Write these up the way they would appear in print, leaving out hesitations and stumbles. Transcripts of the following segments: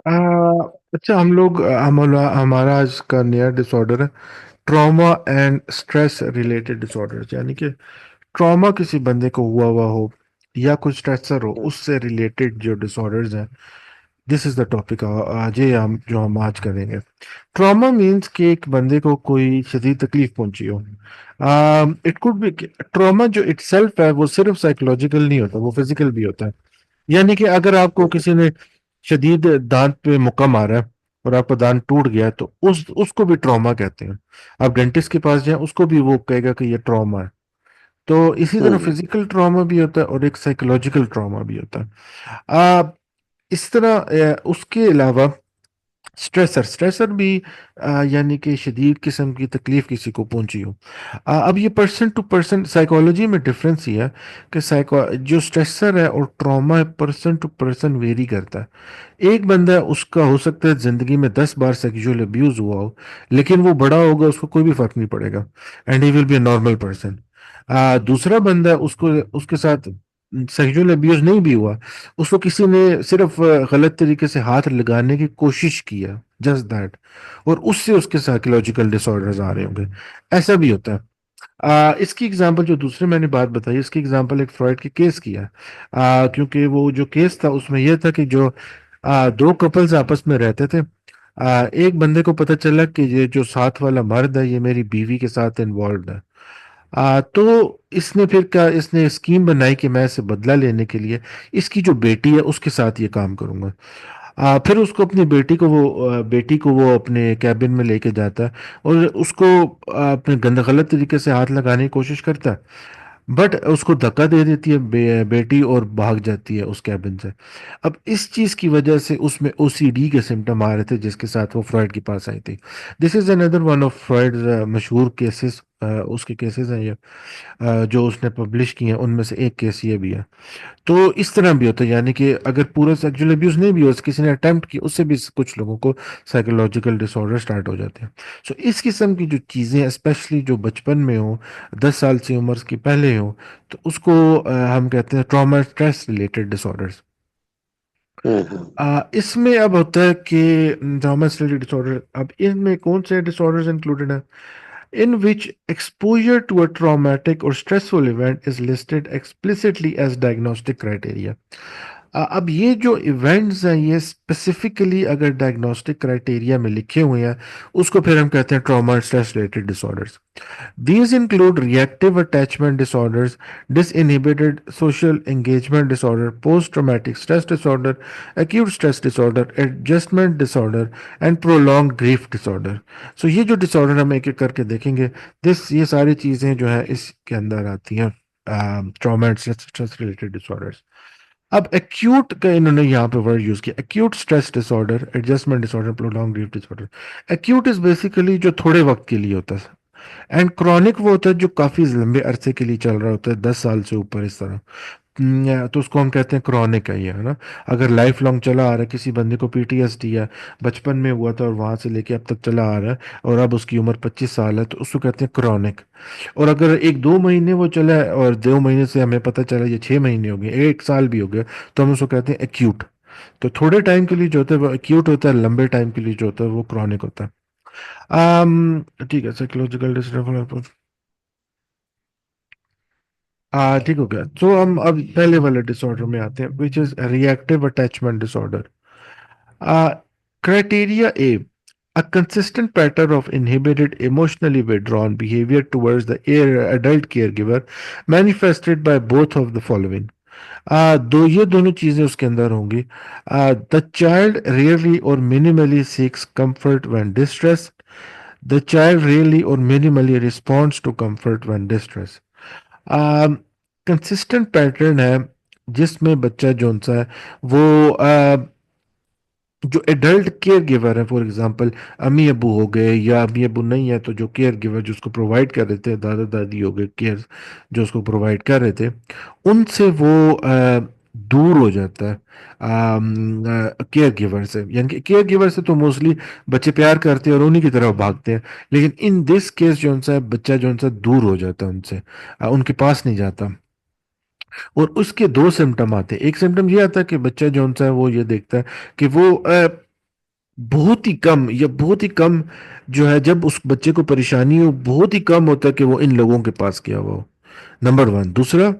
आ, अच्छा, हम लोग हमारा आज का नया डिसऑर्डर है trauma and stress related disorders, यानी कि ट्रॉमा किसी बंदे को हुआ हो या कुछ स्ट्रेसर हो, हम्म। उससे रिलेटेड जो डिसऑर्डर्स हैं। दिस इज द टॉपिक आज ये हम आज करेंगे। ट्रॉमा मीन्स कि एक बंदे को कोई शदीद तकलीफ पहुंची हो। इट कुड बी, ट्रॉमा जो इटसेल्फ है वो सिर्फ साइकोलॉजिकल नहीं होता, वो फिजिकल भी होता है। यानी कि अगर आपको हम्म। किसी ने शदीद दांत पे मुक्का मारा है और आपका दांत टूट गया, तो उस उसको भी ट्रॉमा कहते हैं। आप डेंटिस्ट के पास जाएं, उसको भी वो कहेगा कि ये ट्रॉमा है। तो इसी तरह हम्म। फिजिकल ट्रॉमा भी होता है और एक साइकोलॉजिकल ट्रॉमा भी होता है। आ, इस तरह उसके अलावा स्ट्रेसर स्ट्रेसर भी यानी कि शदीद किस्म की तकलीफ किसी को पहुंची हो। अब ये पर्सन टू पर्सन साइकोलॉजी में डिफरेंस ही है कि साइको जो स्ट्रेसर है और ट्रॉमा है, पर्सन टू पर्सन वेरी करता है। एक बंदा है, उसका हो सकता है जिंदगी में 10 बार सेक्सुअल अब्यूज हुआ हो, लेकिन वो बड़ा होगा, उसको कोई भी फर्क नहीं पड़ेगा, and he will be a normal person. दूसरा बंदा है, उसको उसके साथ सेक्सुअल अब्यूज नहीं भी हुआ, उसको किसी ने सिर्फ गलत तरीके से हाथ लगाने की कोशिश किया, जस्ट दैट, और उससे उसके साइकोलॉजिकल डिसऑर्डर्स आ रहे होंगे। ऐसा भी होता है। इसकी एग्जांपल जो दूसरे मैंने बात बताई, इसकी एग्जांपल एक फ्रॉइड के केस की है। क्योंकि वो जो केस था उसमें यह था कि जो दो कपल्स आपस में रहते थे। एक बंदे को पता चला कि ये जो साथ वाला मर्द है ये मेरी बीवी के साथ इन्वॉल्व है। तो इसने फिर क्या, इसने स्कीम बनाई कि मैं इसे बदला लेने के लिए इसकी जो बेटी है उसके साथ ये काम करूंगा। फिर उसको अपनी बेटी को वो अपने कैबिन में लेके जाता है और उसको अपने गलत तरीके से हाथ लगाने की कोशिश करता है, बट उसको धक्का दे देती है बेटी और भाग जाती है उस कैबिन से। अब इस चीज की वजह से उसमें ओसीडी के सिम्टम आ रहे थे, जिसके साथ वो फ्रॉइड के पास आई थी। This is another one of Freud मशहूर केसेस। उसके केसेस हैं ये, जो उसने पब्लिश किए हैं, उनमें से एक केस ये भी है। तो इस तरह भी होता है, यानी कि अगर पूरा सेक्सुअल अब्यूज नहीं भी हो, किसी ने अटेम्प्ट किया, उससे भी कुछ लोगों को साइकोलॉजिकल डिसऑर्डर स्टार्ट हो जाते हैं। सो इस किस्म की जो चीज़ें, स्पेशली जो बचपन में हो, 10 साल से उम्र के पहले हो, तो उसको हम कहते हैं ट्रॉमा स्ट्रेस रिलेटेड डिसऑर्डर्स। हम्म। इसमें अब होता है कि ट्रॉमा स्ट्रेस डिसऑर्डर, अब इनमें कौन से डिसऑर्डर्स इंक्लूडेड हैं? In which exposure to a traumatic or stressful event is listed explicitly as diagnostic criteria। अब ये जो इवेंट्स हैं ये स्पेसिफिकली अगर डायग्नोस्टिक क्राइटेरिया में लिखे हुए हैं, उसको फिर हम कहते हैं trauma stress related disorders. These include reactive attachment disorders, disinhibited social engagement disorder, post-traumatic stress disorder, acute stress disorder, adjustment disorder, and prolonged grief disorder। So ये जो डिसऑर्डर हम एक एक करके देखेंगे, दिस ये सारी चीजें जो है इसके अंदर आती हैं, trauma and stress related disorders. अब एक्यूट का इन्होंने यहाँ पे वर्ड यूज किया, acute stress disorder, adjustment disorder, prolong grief disorder. Acute is basically जो थोड़े वक्त के लिए होता है, एंड क्रॉनिक वो होता है जो काफी लंबे अरसे के लिए चल रहा होता है, 10 साल से ऊपर इस तरह। तो उसको हम कहते हैं क्रॉनिक है ये, है ना। अगर लाइफ लॉन्ग चला आ रहा है, किसी बंदे को पीटीएसडी है, बचपन में हुआ था और वहां से लेके अब तक चला आ रहा है, और अब उसकी उम्र 25 साल है, तो उसको कहते हैं क्रॉनिक। और अगर 1-2 महीने वो चला है और 2 महीने से हमें पता चला ये 6 महीने हो गए, 1 साल भी हो गया, तो हम उसको कहते हैं एक्यूट। तो थोड़े टाइम के लिए जो होता है वो एक्यूट होता है, लंबे टाइम के लिए जो होता है वो क्रॉनिक होता है। ठीक है, साइकोलॉजिकल डिसऑर्डर। ठीक हो गया, तो हम अब पहले वाले डिसऑर्डर में आते हैं, which is reactive attachment disorder. Criteria A: a consistent pattern of inhibited, emotionally withdrawn behavior towards the adult caregiver manifested by both of the following। ये दोनों चीजें उसके अंदर होंगी। द चाइल्ड रियरली और minimally seeks comfort when distressed। The child really or minimally responds to comfort when distressed। Consistent pattern है जिसमें बच्चा जोन सा है वो जो एडल्ट केयर गिवर है, फॉर एग्जांपल अम्मी अबू हो गए, या अम्मी अबू नहीं है तो जो केयर गिवर जो उसको प्रोवाइड कर रहे थे, दादा दादी हो गए केयर जो उसको प्रोवाइड कर रहे थे, उनसे वो दूर हो जाता है केयर गिवर से। यानी कि केयर गिवर से तो मोस्टली बच्चे प्यार करते हैं और उन्हीं की तरफ भागते हैं, लेकिन इन दिस केस जो है बच्चा जो है दूर हो जाता है उनसे, उनके पास नहीं जाता। और उसके दो सिम्टम आते हैं। एक सिम्टम ये आता है कि बच्चा जो है वो ये देखता है कि वो बहुत ही कम, या बहुत ही कम जो है, जब उस बच्चे को परेशानी हो, बहुत ही कम होता है कि वो इन लोगों के पास गया हुआ हो। Number one. दूसरा,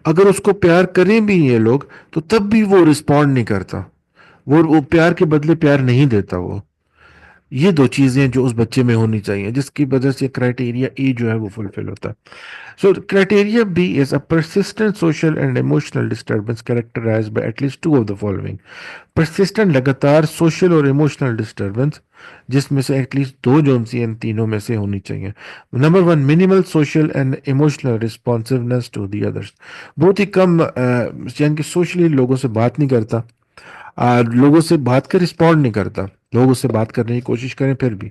अगर उसको प्यार करें भी ये लोग, तो तब भी वो रिस्पॉन्ड नहीं करता, वो प्यार के बदले प्यार नहीं देता वो। ये दो चीजें जो उस बच्चे में होनी चाहिए, जिसकी वजह से क्राइटेरिया ए जो है वो फुलफिल होता है। So criteria B is a persistent social and emotional disturbance characterized by at least two of the following. Persistent लगातार social और emotional disturbance, जिसमें से एटलीस्ट दो जो सी इन तीनों में से होनी चाहिए। Number one, minimal social and emotional responsiveness to the others. बहुत ही कम यानी कि सोशली लोगों से बात नहीं करता, लोगों से बात कर रिस्पॉन्ड नहीं करता, लोग उससे बात करने की कोशिश करें फिर भी,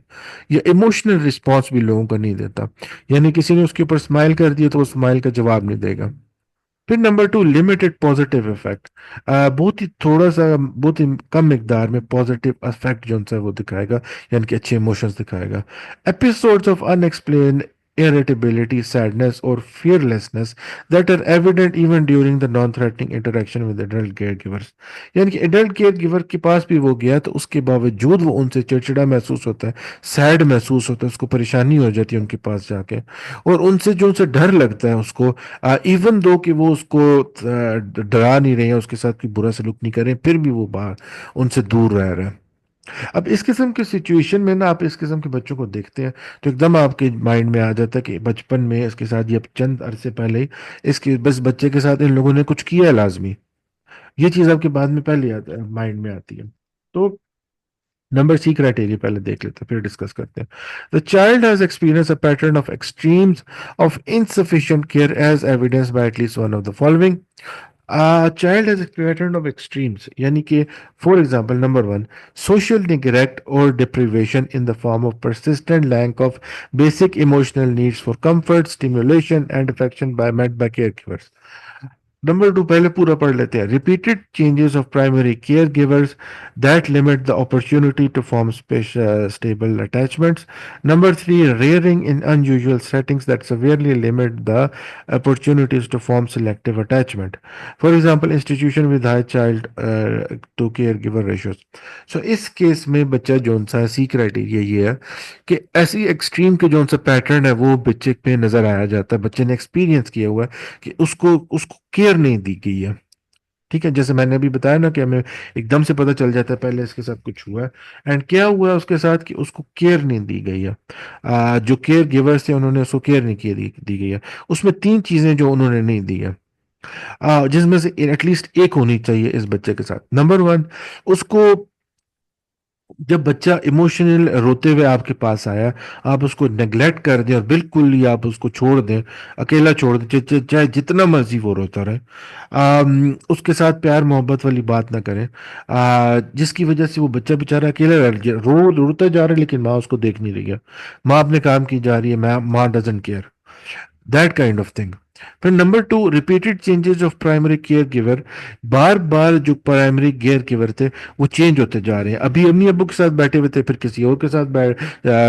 या इमोशनल रिस्पॉन्स भी लोगों का नहीं देता, यानी किसी ने उसके ऊपर स्माइल कर दिया तो वो स्माइल का जवाब नहीं देगा। फिर number to, limited positive effect. बहुत ही थोड़ा सा, बहुत ही कम मिकदार में पॉजिटिव इफेक्ट जो है वो दिखाएगा, यानी कि अच्छे इमोशंस दिखाएगा। Episodes of unexplained irritability, sadness, or fearlessness that are evident even during the non-threatening interaction with adult caregivers। यानी कि एडल्ट केयर गिवर के पास भी वो गया तो उसके बावजूद वो उनसे चिड़चिड़ा महसूस होता है, सैड महसूस होता है, उसको परेशानी हो जाती है उनके पास जाके, और उनसे जो उनसे डर लगता है उसको, इवन दो कि वो उसको डरा नहीं रहे हैं, उसके साथ कोई बुरा सलूक नहीं कर रहे हैं, फिर भी वो बाहर उनसे दूर रह रहे हैं। अब इस किस्म की सिचुएशन में ना, आप इस किस्म के बच्चों को देखते हैं तो एकदम आपके माइंड में आ जाता है कि बचपन में इसके साथ, ये चंद अरसे पहले ही इसके बस बच्चे के साथ इन लोगों ने कुछ किया है लाजमी। ये चीज आपके बाद में पहले आता है, माइंड में आती है। तो नंबर सी क्राइटेरिया पहले देख लेते हैं, फिर डिस्कस करते हैं। The child has experience a pattern of extremes of insufficient care as evidence by at least one of the following. Child has a pattern of extremes, यानी कि for example, number one, social neglect or deprivation in the form of persistent lack of basic emotional needs for comfort, stimulation and affection by met by caregivers। Number two पहले पूरा पढ़ लेते हैं। Repeated changes of primary caregivers that limit the opportunity to form stable attachments. Number three, rearing in unusual settings that severely limit the opportunities to form selective attachment, for example institution with high child to caregiver ratios। सो इस case में बच्चा zone सा सी criteria ये है कि ऐसी extreme के zone सा पैटर्न है वो बच्चे पे नजर आया जाता है, बच्चे ने एक्सपीरियंस किया हुआ है कि उसको उसको केयर नहीं दी गई है। ठीक है, जैसे मैंने अभी बताया ना कि हमें एकदम से पता चल जाता है पहले इसके साथ कुछ हुआ है, एंड क्या हुआ है उसके साथ कि उसको केयर नहीं दी गई है। जो केयर गिवर्स थे उन्होंने उसको केयर नहीं दी गई है। उसमें तीन चीजें जो उन्होंने नहीं दी है, जिसमें से एटलीस्ट एक होनी चाहिए इस बच्चे के साथ। नंबर वन, उसको जब बच्चा इमोशनल रोते हुए आपके पास आया, आप उसको नेग्लेक्ट कर दें और बिल्कुल ही आप उसको छोड़ दें, अकेला छोड़ दें, चाहे जितना मर्जी वो रोता रहे, उसके साथ प्यार मोहब्बत वाली बात ना करें, जिसकी वजह से वो बच्चा बेचारा अकेला रोता जा रहा है, लेकिन माँ उसको देख नहीं रही है, माँ अपने काम की जा रही है, माँ doesn't care, that kind of thing. फिर number two, repeated changes of primary care giver. बार बार जो प्राइमरी केयर गिवर थे वो चेंज होते जा रहे हैं। अभी अम्मी अब्बू के साथ बैठे हुए थे, फिर किसी और के साथ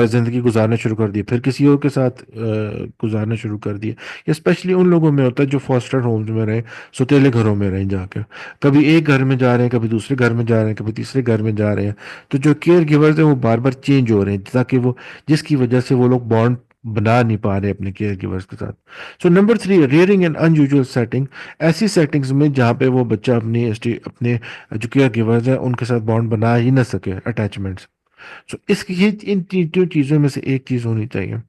जिंदगी गुजारना शुरू कर दी, फिर किसी और के साथ गुजारना शुरू कर दिया। स्पेशली उन लोगों में होता है जो फॉस्टर होम्स में रहे, सुतेले घरों में रहे जाकर, कभी एक घर में जा रहे हैं, कभी दूसरे घर में जा रहे हैं, कभी तीसरे घर में जा रहे हैं। तो जो केयर गिवर्स हैं वो बार बार चेंज हो रहे हैं, ताकि वो, जिसकी वजह से वो लोग बॉन्ड बना नहीं पा रहे अपने केयर गिवर्स के साथ। So number three, rearing and unusual setting. ऐसी सेटिंग्स में जहाँ पे वो बच्चा अपने जो केयर गिवर्स हैं उनके साथ बॉन्ड बना ही ना सके, अटैचमेंट्स। सो इसकी ये इन तीनों चीजों में से एक चीज होनी चाहिए।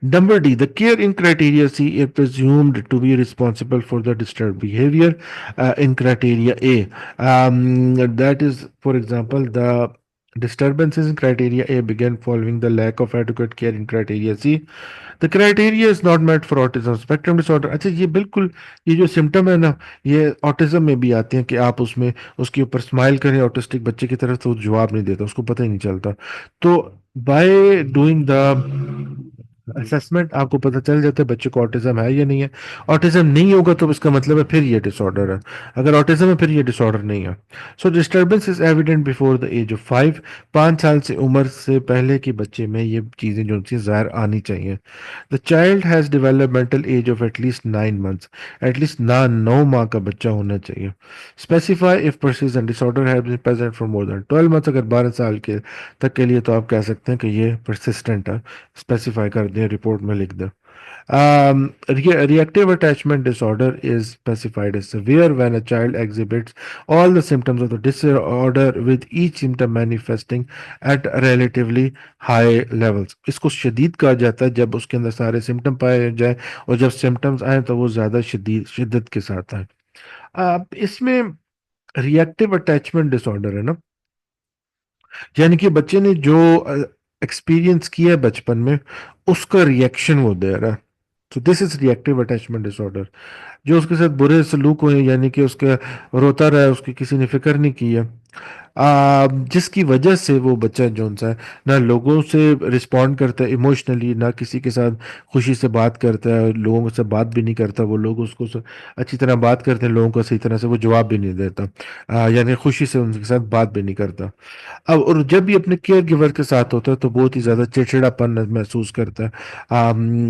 Number D, the care in criteria C is presumed to be responsible for the disturbed behavior. In criteria A, that is, for example, the disturbances in criteria A begin following the lack of adequate care in criteria C. The criteria is not met for autism spectrum disorder। अच्छा, ये बिल्कुल, ये जो symptom है ना, ये autism में भी आते हैं कि आप उसमें उसके ऊपर स्माइल करें ऑटिस्टिक बच्चे की तरफ, तो वो जवाब नहीं देता, उसको पता ही नहीं चलता। तो बाय डूइंग द असेसमेंट आपको पता चल जाता है बच्चे को ऑटिज्म है या नहीं है। ऑटिज्म नहीं होगा तो इसका मतलब है फिर ये डिसऑर्डर है। अगर ऑटिज्म है फिर ये डिसऑर्डर नहीं है। So disturbance is evident before the age of 5। 5 साल से उम्र से पहले के बच्चे में ये चीज़ें जो सी ज़ाहिर आनी चाहिए। The child has developmental age of at least 9 months. At least ना 9 माह का बच्चा होना चाहिए। Specify if persistent disorder has been present for more than 12 months। अगर 12 साल के तक के लिए तो आप कह सकते हैं कि ये persistent है। स्पेसिफाई कर दें, रिपोर्ट में लिख दें। Reactive attachment disorder is specified as severe when a child exhibits all the symptoms of the disorder with each symptom manifesting at relatively high levels। इसको शदीद कहा जाता है जब उसके अंदर सारे सिम्टम पाए जाए, और जब सिम्टम्स आए तो वो ज्यादा शदीद शिद्दत के साथ आए। इसमें रिएक्टिव अटैचमेंट डिसऑर्डर है ना, यानी कि बच्चे ने जो एक्सपीरियंस किया है बचपन में, उसका रिएक्शन वो दे रहा है। तो this is reactive attachment disorder. जो उसके साथ बुरे सलूक हुए, यानी कि उसके रोता रहा है, उसकी किसी ने फिक्र नहीं की है, जिसकी वजह से वो बच्चा जो सा है ना लोगों से रिस्पॉन्ड करता है इमोशनली, ना किसी के साथ खुशी से बात करता है, लोगों से बात भी नहीं करता। वो लोग उसको अच्छी तरह बात करते हैं लोगों को, सही तरह से वो जवाब भी नहीं देता, यानी खुशी से उनके साथ बात भी नहीं करता। अब और जब भी अपने केयर गिवर के साथ होता है तो बहुत ही ज़्यादा चिड़चिड़ापन महसूस करता है।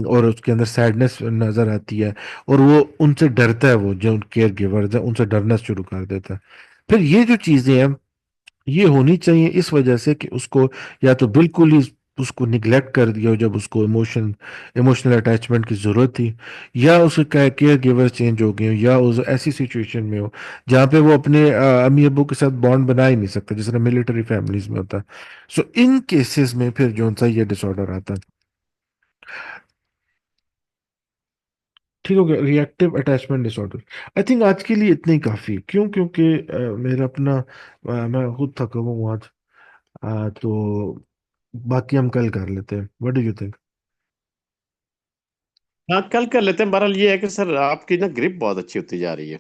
और उसके अंदर सैडनेस नज़र आती है, और वो उनसे डरता है, वो जो केयर गिवर्स है उनसे डरना शुरू कर देता है। फिर ये जो चीज़ें हैं ये होनी चाहिए इस वजह से कि उसको या तो बिल्कुल ही उसको निग्लेक्ट कर दिया हो जब उसको इमोशनल अटैचमेंट की ज़रूरत थी, या उसके केयर गिवर चेंज हो गए हो, या उस ऐसी सिचुएशन में हो जहाँ पे वो अपने अम्मी अब्बू के साथ बॉन्ड बना ही नहीं सकता, जिस तरह मिलिट्री फैमिलीज में होता है। सो इन केसेस में फिर जो सा ये डिसऑर्डर आता है। ठीक हो गया, reactive attachment disorder. I think आज के लिए इतनी काफ़ी, क्यों? क्योंकि मेरा अपना मैं खुद थका हुआ हूँ आज। तो बाकी हम कल कर लेते हैं। What do you think? हाँ, कल कर लेते हैं। बहरहाल ये है कि सर आपकी ना ग्रिप बहुत अच्छी होती जा रही है।